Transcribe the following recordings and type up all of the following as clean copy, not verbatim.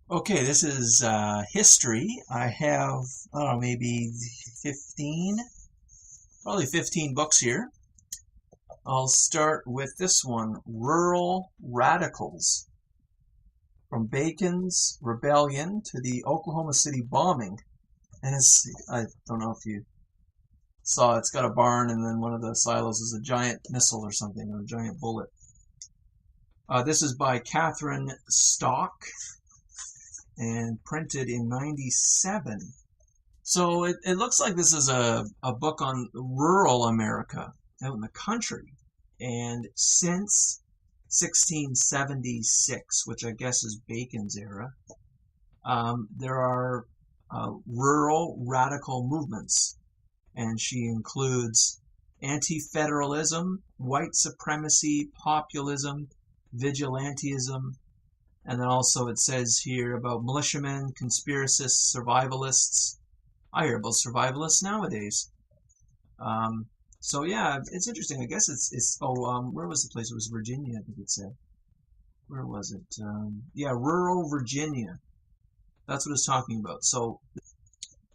Okay, this is history. I have, I don't know, maybe 15, probably 15 books here. I'll start with this one, Rural Radicals, from Bacon's Rebellion to the Oklahoma City bombing. And I don't know if you saw, it's got a barn and then one of the silos is a giant missile or something, or a giant bullet. This is by Catherine Stock and printed in 97. So it looks like this is a book on rural America, out in the country. And since 1676, which I guess is Bacon's era, there are rural radical movements. And she includes anti-federalism, white supremacy, populism, vigilantism, and then also it says here about militiamen, conspiracists, survivalists. I hear about survivalists nowadays. So yeah, it's interesting. I guess where was the place? It was Virginia, I think it said. Where was it? Yeah, rural Virginia. That's what it's talking about. So,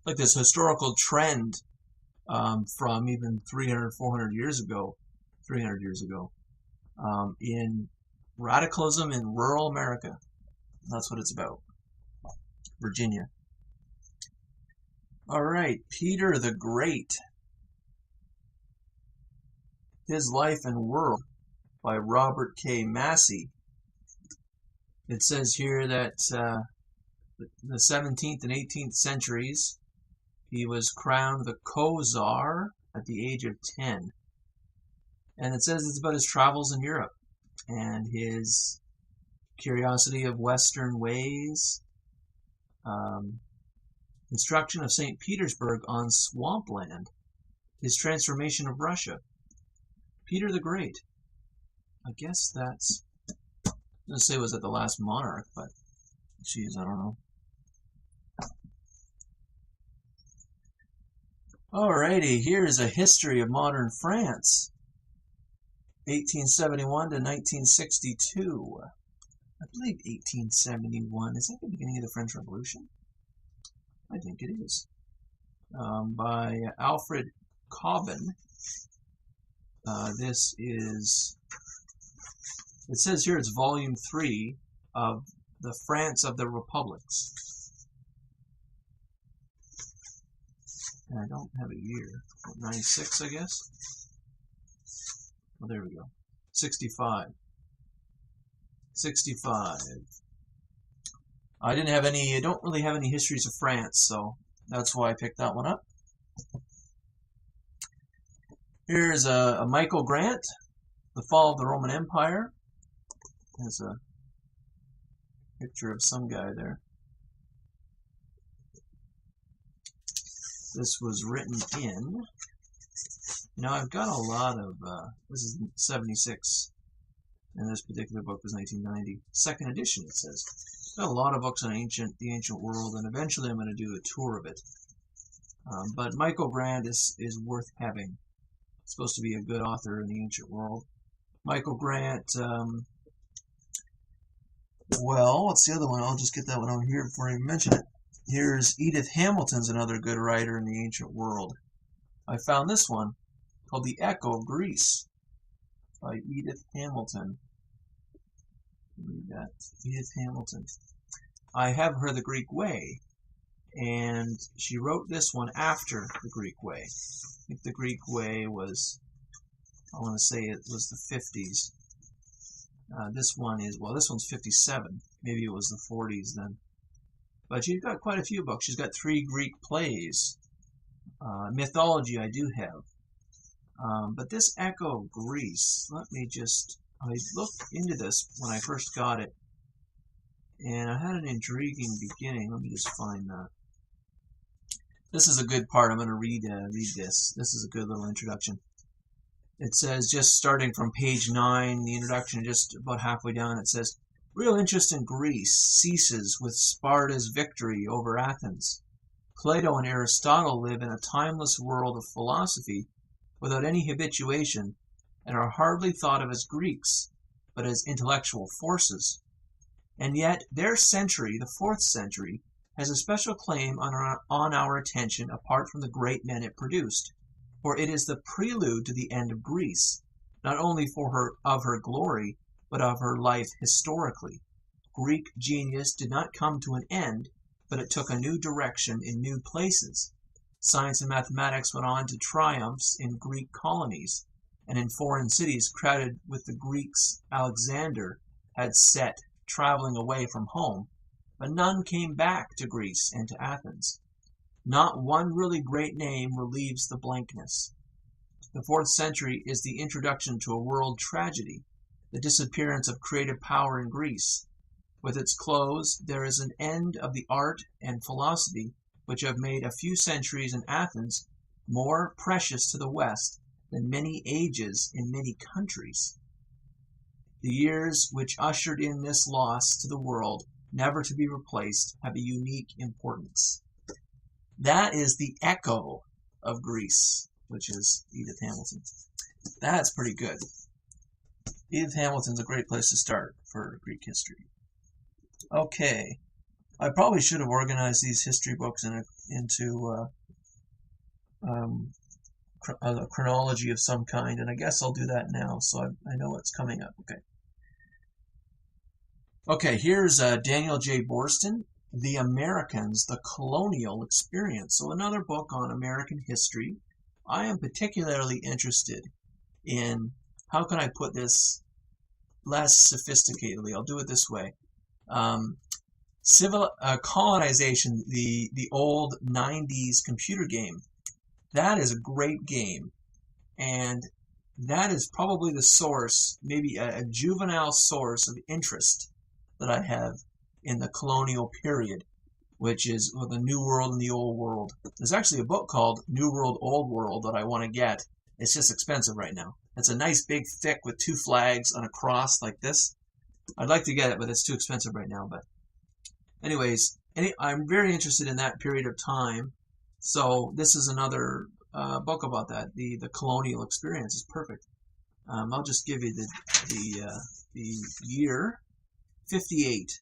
like this historical trend from even 300, 400 years ago, 300 years ago, in radicalism in rural America. That's what it's about. Virginia. All right, Peter the Great. His Life and World by Robert K. Massie. It says here that the 17th and 18th centuries, he was crowned the Co-Czar at the age of 10. And it says it's about his travels in Europe and his curiosity of Western ways, construction of St. Petersburg on swampland, his transformation of Russia. Peter the Great. I guess that's, I was going to say was it the last monarch, but geez, I don't know. Alrighty, here's a history of modern France, 1871 to 1962. I believe 1871. Is that the beginning of the French Revolution? I think it is. By Alfred Cobban. This is, it says here it's volume 3 of the France of the Republics. And I don't have a year. 96, I guess? Well, there we go. 65. 65. I don't really have any histories of France, so that's why I picked that one up. Here's a Michael Grant, The Fall of the Roman Empire. There's a picture of some guy there. This was written in, now I've got a lot of, this is 76, and this particular book was 1990. Second edition, it says. Got a lot of books on the ancient world, and eventually I'm going to do a tour of it. But Michael Grant is worth having. He's supposed to be a good author in the ancient world. Michael Grant, well, what's the other one? I'll just get that one over here before I even mention it. Here's Edith Hamilton's another good writer in the ancient world. I found this one called The Echo of Greece by Edith Hamilton. Read that. Edith Hamilton. I have her The Greek Way, and she wrote this one after The Greek Way. I think The Greek Way was, I want to say it was the 50s. This one's 57. Maybe it was the 40s then. But she's got quite a few books. She's got 3 Greek plays. Mythology I do have. But this Echo of Greece, I looked into this when I first got it, and I had an intriguing beginning. Let me just find that. This is a good part. I'm going to read this. This is a good little introduction. It says, just starting from page 9, the introduction, just about halfway down, it says, real interest in Greece ceases with Sparta's victory over Athens. Plato and Aristotle live in a timeless world of philosophy without any habituation and are hardly thought of as Greeks, but as intellectual forces. And yet their century, the 4th century, has a special claim on our attention apart from the great men it produced, for it is the prelude to the end of Greece, not only of her glory, but of her life historically. Greek genius did not come to an end, but it took a new direction in new places. Science and mathematics went on to triumphs in Greek colonies, and in foreign cities crowded with the Greeks Alexander had set traveling away from home, but none came back to Greece and to Athens. Not one really great name relieves the blankness. The 4th century is the introduction to a world tragedy, the disappearance of creative power in Greece. With its close, there is an end of the art and philosophy which have made a few centuries in Athens more precious to the West than many ages in many countries. The years which ushered in this loss to the world, never to be replaced, have a unique importance. That is the echo of Greece, which is Edith Hamilton. That's pretty good. Edith Hamilton's a great place to start for Greek history. Okay, I probably should have organized these history books into a chronology of some kind, and I guess I'll do that now, so I know what's coming up. Okay, here's Daniel J. Boorstin, The Americans, the Colonial Experience. So another book on American history. I am particularly interested in, how can I put this less sophisticatedly? I'll do it this way. Colonization, the old 90s computer game. That is a great game, and that is probably the source, maybe a juvenile source of interest that I have in the colonial period, which is the New World and the Old World. There's actually a book called New World, Old World that I want to get. It's just expensive right now. It's a nice big thick with 2 flags on a cross like this. I'd like to get it, but it's too expensive right now. But anyways, I'm very interested in that period of time. So this is another book about that. The Colonial Experience is perfect. I'll just give you the year, 58.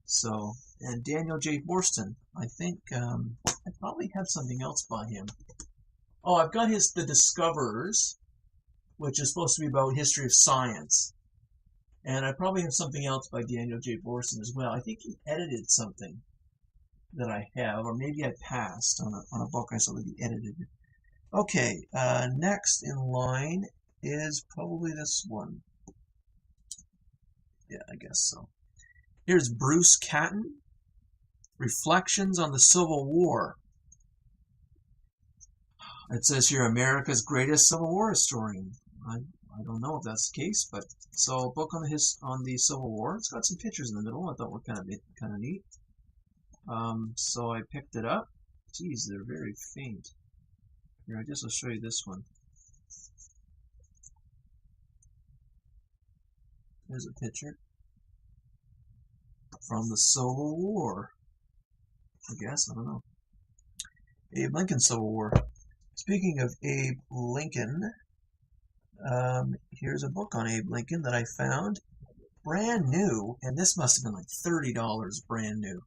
So, and Daniel J. Boorstin. I think I probably have something else by him. Oh, I've got The Discoverers, which is supposed to be about history of science. And I probably have something else by Daniel J. Boorstin as well. I think he edited something that I have, or maybe I passed on a book I saw that he edited. Okay, next in line is probably this one. Yeah, I guess so. Here's Bruce Catton, Reflections on the Civil War. It says here, America's greatest Civil War historian. I don't know if that's the case, but so a book on the Civil War. It's got some pictures in the middle. I thought were kind of neat. So I picked it up. Geez, they're very faint. Here, I guess I'll show you this one. There's a picture from the Civil War. I guess, I don't know. Abe Lincoln's Civil War. Speaking of Abe Lincoln, here's a book on Abe Lincoln that I found. Brand new, and this must have been like $30 brand new.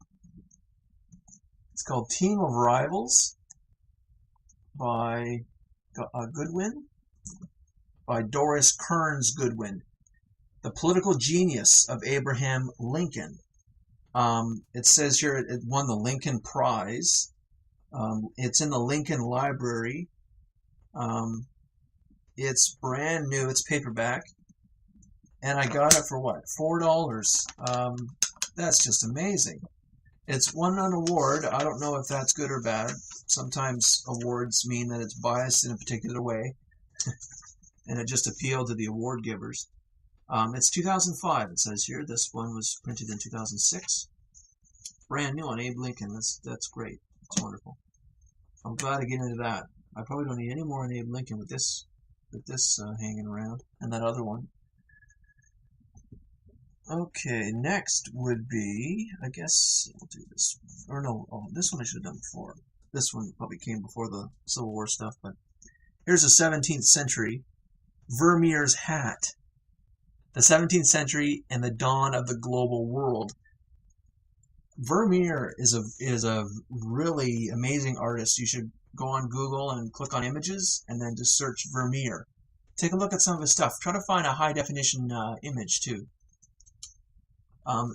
It's called Team of Rivals by Goodwin, by Doris Kearns Goodwin. The Political Genius of Abraham Lincoln. It says here it won the Lincoln Prize. It's in the Lincoln Library. It's brand new. It's paperback. And I got it for what? $4. That's just amazing. It's won an award. I don't know if that's good or bad. Sometimes awards mean that it's biased in a particular way. And it just appealed to the award givers. It's 2005, it says here. This one was printed in 2006. Brand new on Abe Lincoln. That's great. It's wonderful. I'm glad to get into that. I probably don't need any more on Abe Lincoln with this hanging around, and that other one. Okay, next would be, I guess I'll do this one. Or no, this one I should have done before. This one probably came before the Civil War stuff, but here's a 17th century Vermeer's hat. The 17th Century and the Dawn of the Global World. Vermeer is a really amazing artist. You should go on Google and click on images and then just search Vermeer. Take a look at some of his stuff. Try to find a high definition image too.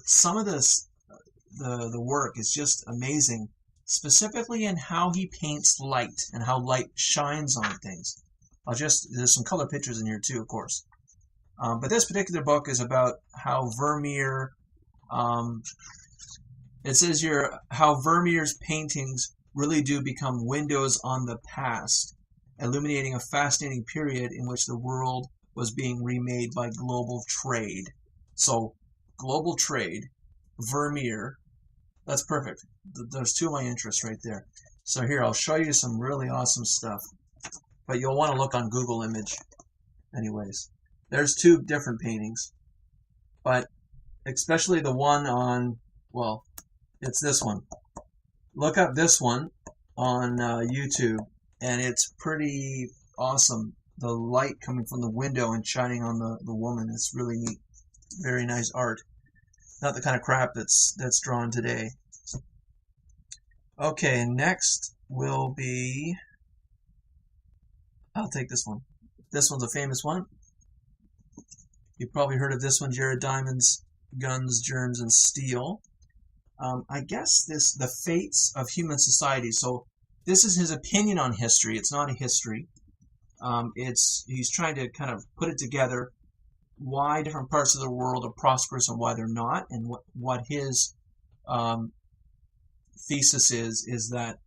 Some of the work is just amazing, specifically in how he paints light and how light shines on things. There's some color pictures in here too, of course. But this particular book is about how Vermeer, it says here, how Vermeer's paintings really do become windows on the past, illuminating a fascinating period in which the world was being remade by global trade. So, global trade, Vermeer, that's perfect. There's two of my interests right there. So here, I'll show you some really awesome stuff. But you'll want to look on Google Image anyways. There's two different paintings. But especially the one on, well, it's this one. Look up this one on YouTube, and it's pretty awesome. The light coming from the window and shining on the woman. It's really neat. Very nice art. Not the kind of crap that's drawn today. Okay, next will be... I'll take this one. This one's a famous one. You've probably heard of this one, Jared Diamond's Guns, Germs, and Steel. I guess the fates of human society. So this is his opinion on history. It's not a history. He's trying to kind of put it together, why different parts of the world are prosperous and why they're not, and what his thesis is that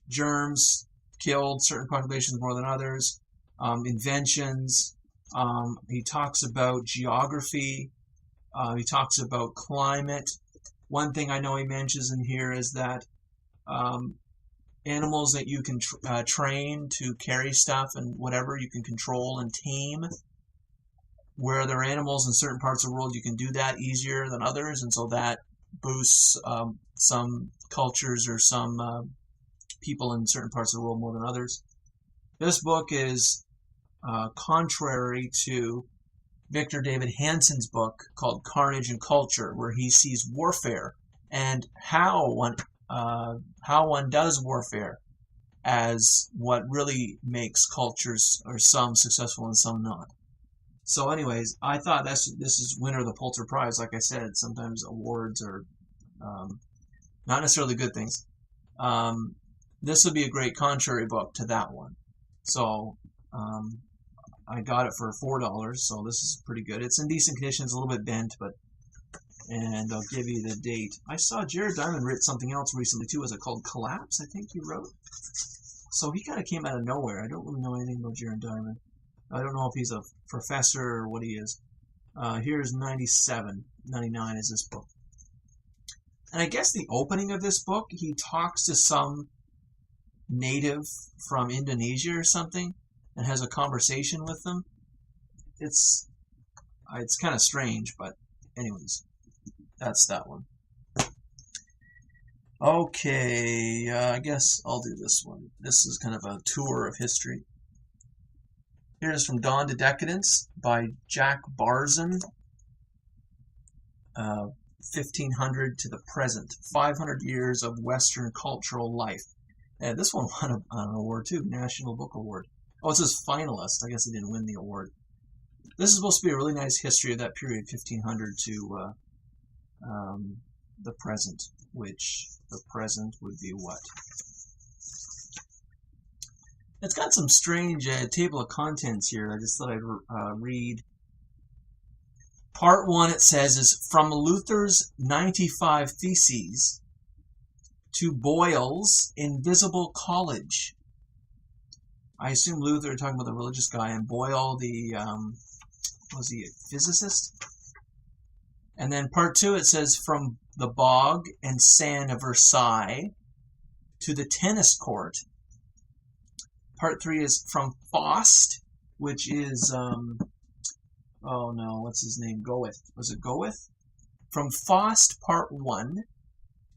germs killed certain populations more than others, inventions. He talks about geography. He talks about climate. One thing I know he mentions in here is that animals that you can train to carry stuff and whatever you can control and tame, where there are animals in certain parts of the world, you can do that easier than others, and so that boosts some cultures or some people in certain parts of the world more than others. This book is contrary to Victor David Hanson's book called Carnage and Culture, where he sees warfare and how one does warfare as what really makes cultures, or some successful and some not. So anyways, I thought this is winner of the Pulitzer Prize. Like I said, sometimes awards are not necessarily good things. This would be a great contrary book to that one. So I got it for $4, so this is pretty good. It's in decent condition. It's a little bit bent, and I'll give you the date. I saw Jared Diamond write something else recently too. Was it called Collapse? I think he wrote. So he kind of came out of nowhere. I don't really know anything about Jared Diamond. I don't know if he's a professor or what he is. Here's 97, 99 is this book. And I guess the opening of this book, he talks to some native from Indonesia or something and has a conversation with them. It's kind of strange, but anyways, that's that one. Okay, I guess I'll do this one. This is kind of a tour of history. Here's From Dawn to Decadence by Jack Barzun. 1500 to the present. 500 years of Western cultural life. And this one won an award too, National Book Award. Oh, it says finalist. I guess it didn't win the award. This is supposed to be a really nice history of that period, 1500 to the present, which the present would be what? It's got some strange table of contents here. I just thought I'd read. Part 1, it says, is from Luther's 95 Theses to Boyle's Invisible College. I assume Luther talking about the religious guy, and Boyle was he a physicist? And then part 2, it says from the bog and sand of Versailles to the tennis court. Part 3 is from Faust, which is oh no, what's his name? Goethe. Was it Goethe? From Faust Part 1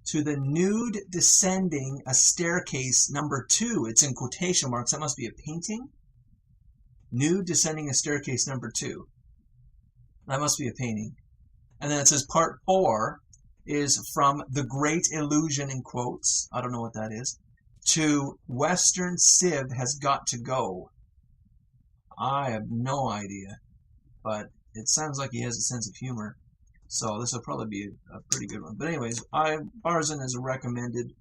to the nude descending a staircase number 2. It's in quotation marks. That must be a painting. Nude descending a staircase number 2. That must be a painting. And then it says part 4 is from The Great Illusion, in quotes. I don't know what that is. To Western Civ Has Got to Go. I have no idea. But it sounds like he has a sense of humor. So this will probably be a pretty good one. But anyways, Barzun is a recommended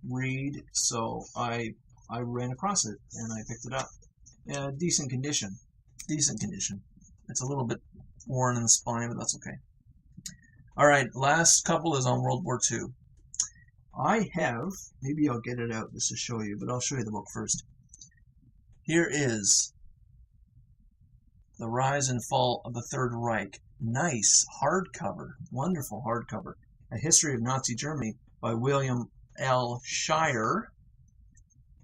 read. So I ran across it and I picked it up. Decent condition. Decent condition. It's a little bit worn in the spine, but that's okay. Alright, last couple is on World War II. I have, maybe I'll get it out just to show you, but I'll show you the book first. Here is The Rise and Fall of the Third Reich. Nice hardcover, wonderful hardcover. A History of Nazi Germany by William L. Shirer.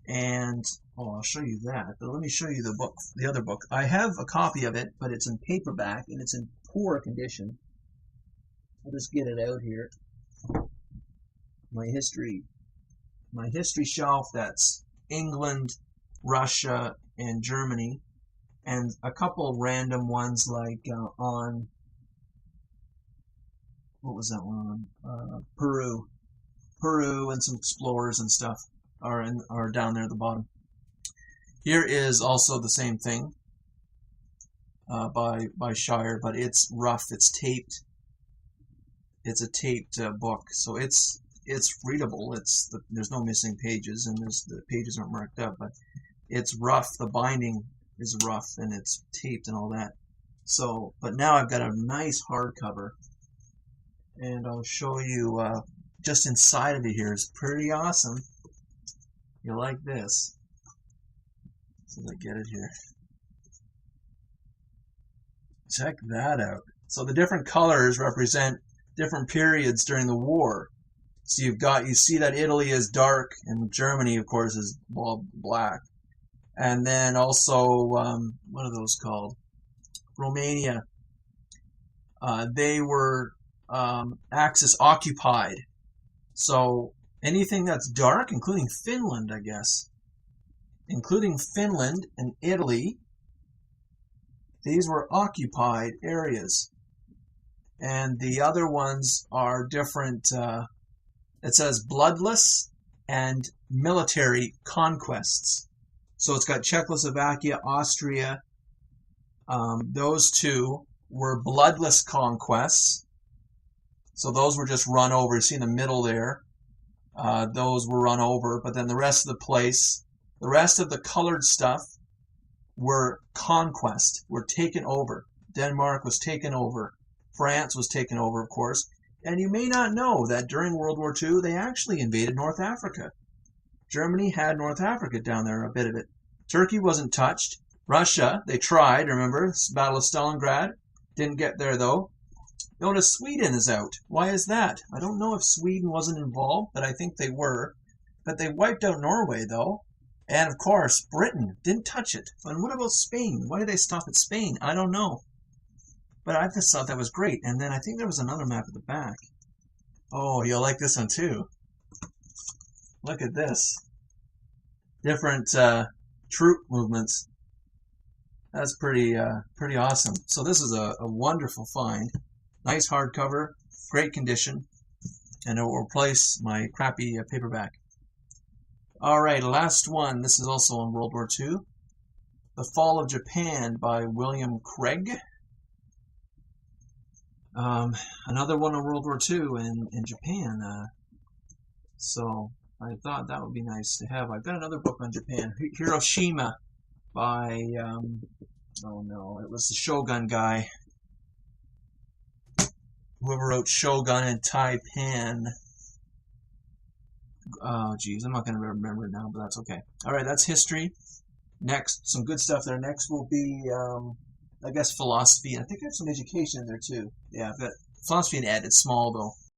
And, oh, I'll show you that, but let me show you the book, the other book. I have a copy of it, but it's in paperback, and it's in poor condition. I'll just get it out here. My history shelf, that's England, Russia, and Germany, and a couple random ones like on, what was that one on? Peru, and some explorers and stuff are down there at the bottom. Here is also the same thing by Shirer, but it's rough, it's taped. It's a taped book, so it's readable. There's no missing pages, and the pages aren't marked up, but it's rough. The binding is rough, and it's taped and all that. So, but now I've got a nice hardcover, and I'll show you just inside of it. Here is pretty awesome. You'll like this. So I get it here. Check that out. So the different colors represent different periods during the war. So you see that Italy is dark, and Germany, of course, is black. And then also, what are those called? Romania. They were Axis occupied. So anything that's dark, including Finland, I guess, including Finland and Italy, these were occupied areas. And the other ones are different. It says bloodless and military conquests. So it's got Czechoslovakia, Austria. Those two were bloodless conquests. So those were just run over. You see in the middle there, those were run over. But then the rest of the place, the rest of the colored stuff were conquest, were taken over. Denmark was taken over. France was taken over, of course. And you may not know that during World War II, they actually invaded North Africa. Germany had North Africa down there, a bit of it. Turkey wasn't touched. Russia, they tried, remember? Battle of Stalingrad. Didn't get there, though. Notice Sweden is out. Why is that? I don't know if Sweden wasn't involved, but I think they were. But they wiped out Norway, though. And, of course, Britain didn't touch it. And what about Spain? Why did they stop at Spain? I don't know. But I just thought that was great. And then I think there was another map at the back. Oh, you'll like this one, too. Look at this. Different troop movements. That's pretty awesome. So this is a wonderful find. Nice hardcover, great condition, and it will replace my crappy paperback. All right, last one. This is also on World War II. The Fall of Japan by William Craig. Another one on World War II in Japan. So I thought that would be nice to have. I've got another book on Japan, Hiroshima, by, oh no, it was the Shogun guy. Whoever wrote Shogun and Taipan. Oh, geez, I'm not going to remember it now, but that's okay. All right, that's history. Next, some good stuff there. Next will be, I guess, philosophy. I think I have some education in there, too. Yeah, I've got philosophy and ed. It's small, though.